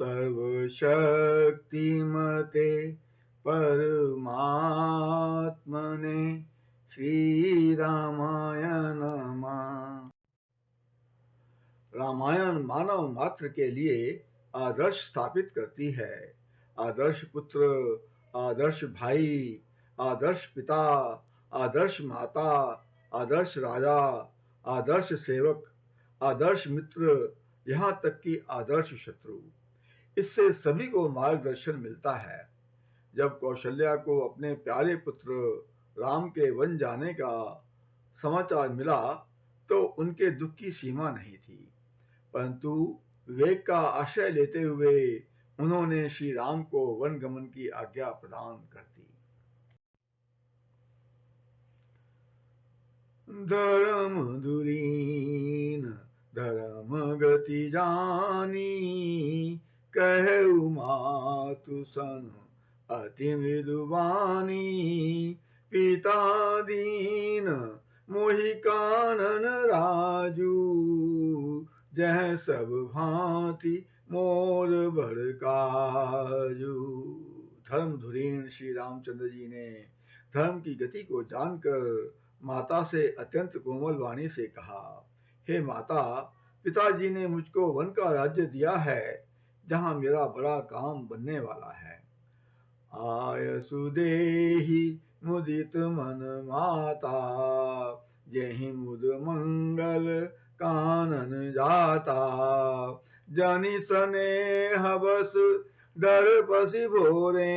सर्वशक्तिमते परमात्मने श्री रामाय नमः। रामायण मानव मात्र के लिए आदर्श स्थापित करती है। आदर्श पुत्र, आदर्श भाई, आदर्श पिता, आदर्श माता, आदर्श राजा, आदर्श सेवक, आदर्श मित्र, यहाँ तक कि आदर्श शत्रु। इससे सभी को मार्गदर्शन मिलता है। जब कौशल्या को अपने प्यारे पुत्र राम के वन जाने का समाचार मिला तो उनके दुख की सीमा नहीं थी, परंतु विवेक का आश्रय लेते हुए उन्होंने श्री राम को वन गमन की आज्ञा प्रदान कर दी। धर्म धुरीन धर्म गति जानी, कहु मातु सन अति मृदुवानी। पिता दीन मोहि कानन राजू, जह सब भांति मोर बड़ काजू। धर्म धुरीन श्री रामचंद्र जी ने धर्म की गति को जानकर माता से अत्यंत कोमल वाणी से कहा, हे माता, पिताजी ने मुझको वन का राज्य दिया है, जहां मेरा बड़ा काम बनने वाला है। आयसु देहि मुदित मन माता, जेहि मुद मंगल कानन जाता। जनि स्नेह बस डर पसी भोरे,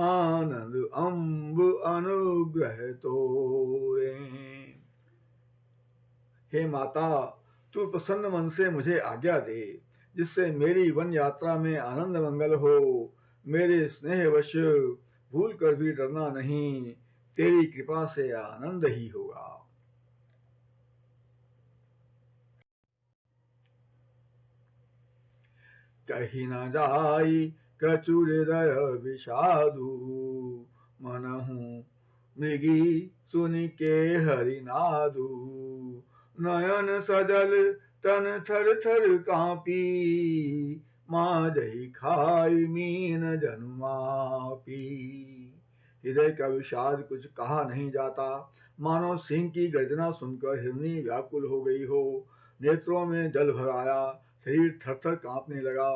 आनंद अम्ब अनुग्रह तोरे। हे माता, तू प्रसन्न मन से मुझे आज्ञा दे, जिससे मेरी वन यात्रा में आनंद मंगल हो। मेरे स्नेहवश भूल कर भी डरना नहीं, तेरी कृपा से आनंद ही होगा। कही न जाई कचुर हृदय विषादु, मनहु मृगी सुनि के हरिनादु। नयन सजल तन थर थर कांपी, माजहि खाई मीन जन्मापी। हृदय का विषाद कुछ कहा नहीं जाता, मानो सिंह की गर्जना सुनकर हिरनी व्याकुल हो गई हो। नेत्रों में जल भर आया, शरीर थर थर कांपने लगा,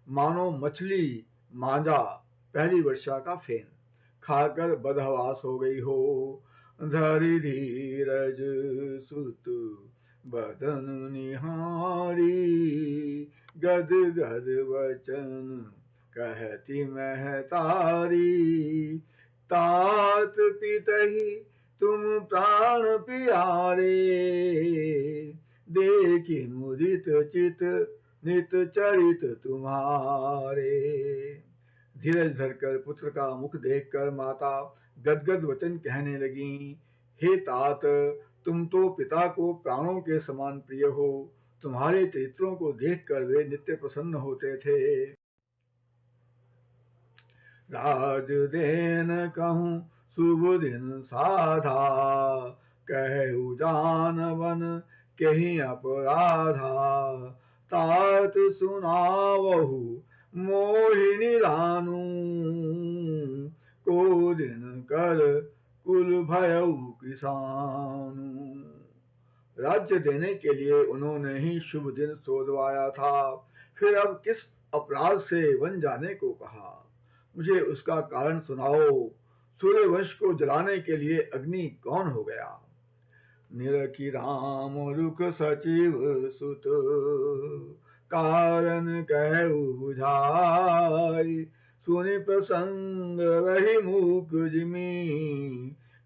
मानो मछली मांजा पहली वर्षा का फेन खाकर बदहवास हो गई हो। धरि धीरज सुत बदन निहारी, गद गद वचन कहती महतारी। तात पितहि तुम प्राण प्यारे, देखी मुदित चित नित चरित तुम्हारे। धीरज धरकर पुत्र का मुख देखकर माता गदगद वचन कहने लगी, हे तात, तुम तो पिता को प्राणों के समान प्रिय हो। तुम्हारे चरित्रों को देखकर वे नित्य प्रसन्न होते थे। राज देन कहूँ शुभ दिन साधा, कहु जानवन कहीं अपराधा। तात सुनावहु मोहिनी रानू, को दिन कर कुल भयउ किसानू। राज्य देने के लिए उन्होंने ही शुभ दिन सोधवाया था, फिर अब किस अपराध से वन जाने को कहा। मुझे उसका कारण सुनाओ। सूर्यवंश को जलाने के लिए अग्नि कौन हो गया। निरखी राम रुख सचिव सुत, कारण कहु बुझाई। सुनि प्रसंग रही मूक जिमी,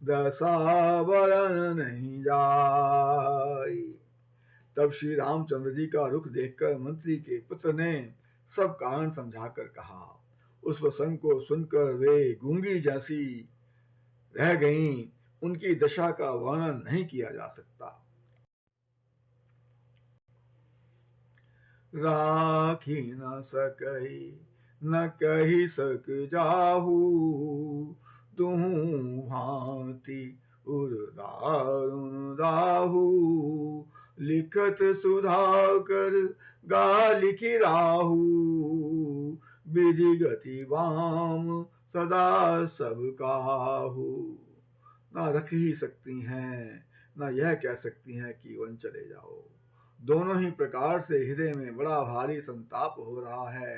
दशा वरण नहीं जाई। तब श्री रामचंद्र जी का रुख देखकर मंत्री के पुत्र ने सब कारण समझाकर कहा। उस प्रसंग को सुनकर वे गूंगी जैसी रह गईं। उनकी दशा का वर्णन नहीं किया जा सकता। राखी न सकई न कही सक जाहू, तुहु भांति उर दारुण दाहू। लिखत सुधाकर गाली की राहु, विधि गति वाम, सदा सब काहू। ना रख ही सकती हैं, ना यह कह सकती हैं कि वन चले जाओ। दोनों ही प्रकार से हृदय में बड़ा भारी संताप हो रहा है।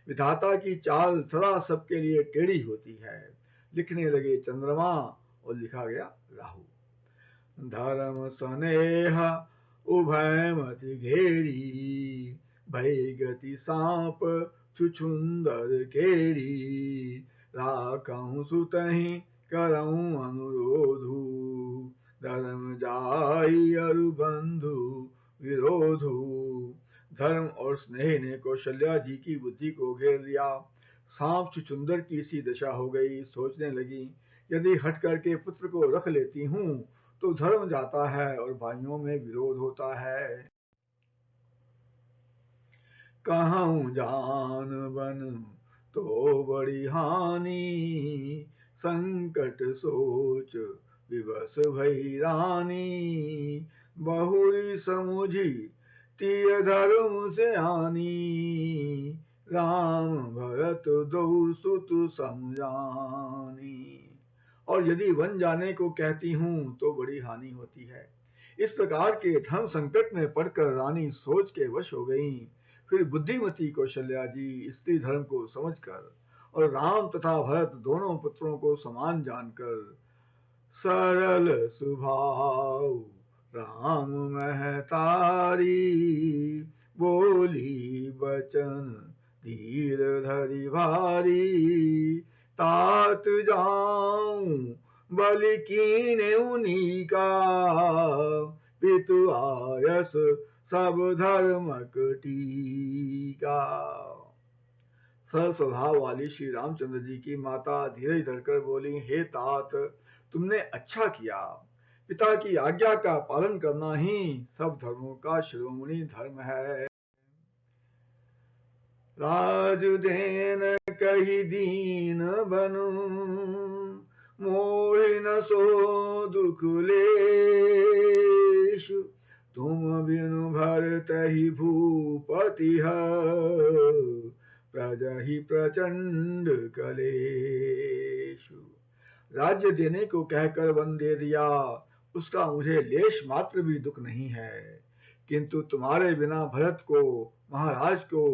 विधाता की चाल सदा सबके लिए टेढ़ी होती है। लिखने लगे चंद्रमा और लिखा गया राहु। धर्म स्नेह उभय मति घेरी, भई गति सांप छुछुंदर केरी। राखहु सुतहि करऊं अनुरोधु, धर्म जाई अरु बंधु विरोधु। धर्म और स्नेह ने कौशल्या जी की बुद्धि को घेर लिया। सांप छुछुंदर की सी दशा हो गई। सोचने लगी, यदि हट करके पुत्र को रख लेती हूँ तो धर्म जाता है और भाइयों में विरोध होता है। कहूँ जान बन तो बड़ी हानि, संकट सोच विवश भई रानी। बहुरी समुझी तिय धर्म से आनी, राम भरत दो सुत समझानी। और यदि वन जाने को कहती हूँ तो बड़ी हानि होती है। इस प्रकार के धर्म संकट में पड़कर रानी सोच के वश हो गईं। फिर बुद्धिमती कौशल्या जी स्त्री धर्म को समझकर और राम तथा भरत दोनों पुत्रों को समान जानकर सरल स्वभाव राम महतारी, बोली बचन धीर धरि भारी। तात जाऊं बलि कीन्हे उनीका, पितु आयस सब धर्मक टीका। सरल स्वभाव वाली श्री रामचंद्र जी की माता धीरज धरकर बोली, हे तात, तुमने अच्छा किया। पिता की आज्ञा का पालन करना ही सब धर्मों का शिरोमणि धर्म है। राजुदेन कही दीन बनु, मोहि न सो दुख लेशु। तुम बिनु भरतहि भूपति प्रजहि प्रचंड कलेशु। राज्य देने को कहकर वन दे दिया, उसका मुझे लेश मात्र भी दुख नहीं है, किंतु तुम्हारे बिना भरत को, महाराज को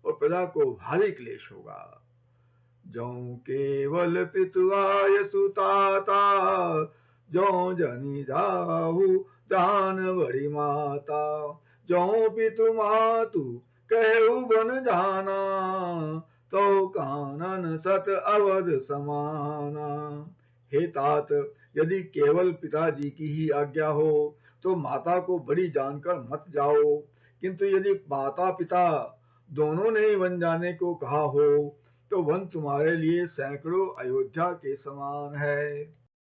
और प्रजा को भारी क्लेश होगा। जौं केवल पितु आय सुताता, जौं जनि जाहु जान बड़ी माता। जौं पितु मातु कहु बन जाना, तो कानन सत अवध समाना। हे तात, यदि केवल पिताजी की ही आज्ञा हो तो माता को बड़ी जानकर मत जाओ, किंतु यदि माता पिता दोनों ने वन जाने को कहा हो तो वन तुम्हारे लिए सैकड़ों अयोध्या के समान है।